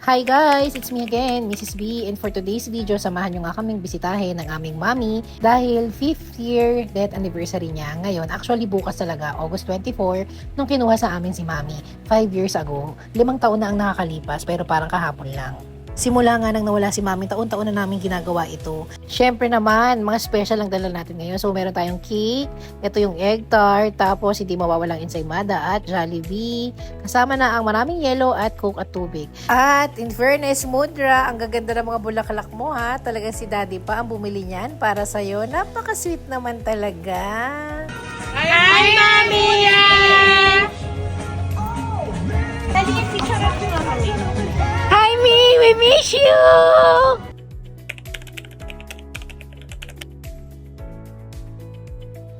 Hi guys! It's me again, Mrs. B. And for today's video, samahan nyo nga kaming bisitahin ng aming mommy dahil 5th year death anniversary niya ngayon. Actually, bukas talaga, August 24, nung kinuha sa amin si mommy. 5 years ago. 5 taon na ang nakakalipas pero parang kahapon lang. Simula nga nang nawala si mami, taon-taon na namin ginagawa ito. Syempre naman, mga special ang dala natin ngayon. So meron tayong cake, ito yung egg tart, tapos hindi mawawalang ensaymada at Jollibee. Kasama na ang maraming yellow at coke at tubig. At in fairness, Mudra, ang gaganda ng mga bulaklak mo ha. Talagang si daddy pa ang bumili niyan para sa'yo. Napaka-sweet naman talaga. Hi, Mami! Dali, picture up mo kami. Hi, Mi! We miss you!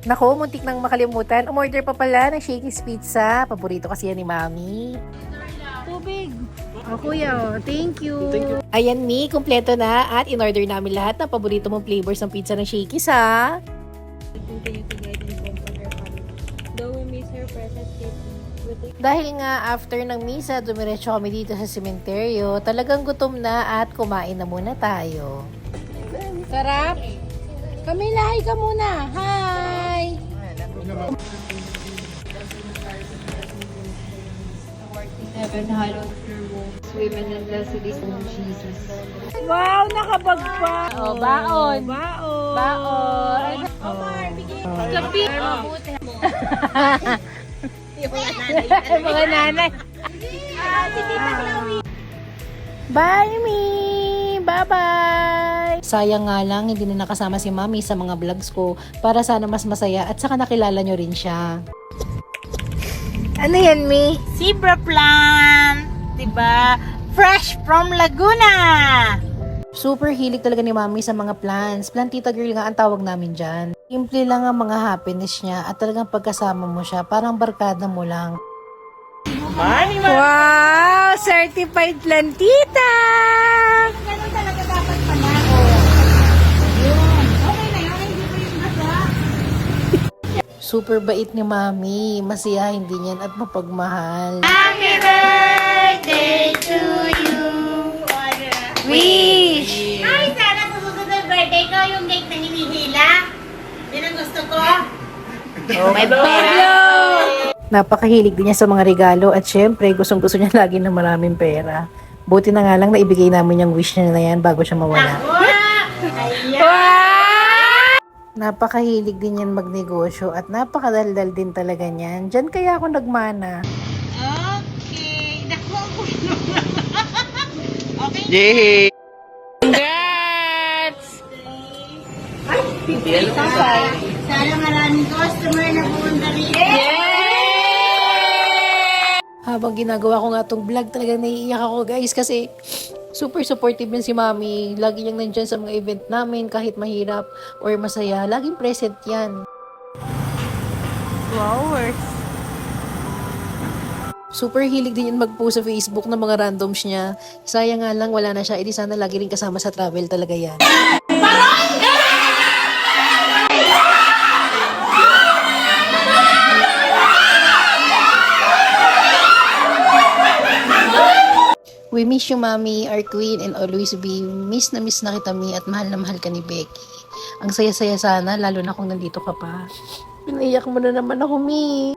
Naku, muntik nang makalimutan. Umorder pa pala ng Shakey's Pizza. Paborito kasi yan ni Mami. Tubig. Oh, kuya, thank you. Ayan, Mi, kumpleto na at in-order namin lahat ng paborito mong flavors ng pizza ng Shakey's, ha? Continue to guide and comfort our family. Though we miss her presence, Dahil nga after ng misa, dumiretso kami dito sa sementeryo. Talagang gutom na at kumain na muna tayo. sarap. Camila, hi ka muna. Hi! Heaven, hallowed your womb. Women and blessed is of Jesus. Wow, nakabag pa. Oh, baon. Baon. Baon. Omar, bigyan. Sabi. Mabuti. Mga nanay. Si Tita Chloe. Bye, Mi! Bye-bye! Sayang nga lang, hindi na nakasama si Mami sa mga vlogs ko para sana mas masaya at saka nakilala nyo rin siya. Ano yan, Mi? Zebra plant. Diba? Fresh from Laguna. Super hilig talaga ni Mami sa mga plants. Plantita girl nga ang tawag namin dyan. Simple lang ang mga happiness niya at talagang pagkasama mo siya, parang barkada mo lang. Wow! Certified plantita! Ganun talaga dapat pala. Yun. Okay na yun. Hindi ko yung basa. Super bait ni Mami. Masiyahin din yan at mapagmahal. Happy birthday to you. Wish! Ay, sana susunod na birthday ko yung cake na hinihila. Yan ang gusto ko. My Pablo! Napakahilig din niya sa mga regalo at syempre gustong-gusto niya lagi ng maraming pera. Buti na nga lang naibigay namin yung wish niya na yan bago siya mawala. Ayan. Napakahilig din yan magnegosyo at napakadaldal din talaga niyan. Diyan kaya ako nagmana. Okay. Naku, ako. Okay. Yay! Congrats! Sana maraming customer na pumunta rin. Habang ginagawa ko nga tong vlog, talagang naiiyak ako guys kasi super supportive din si Mami. Lagi niyang nandyan sa mga event namin kahit mahirap or masaya. Laging present yan. Flowers. Super hilig din yan mag-post sa Facebook ng mga randoms niya. Sayang nga lang wala na siya. Edi sana lagi rin kasama sa travel talaga yan. We miss you, Mami, our queen, and always be miss na kita, Mi, at mahal na mahal ka ni Becky. Ang saya-saya sana, lalo na kung nandito ka pa. Pinaiyak mo na naman ako, Mi.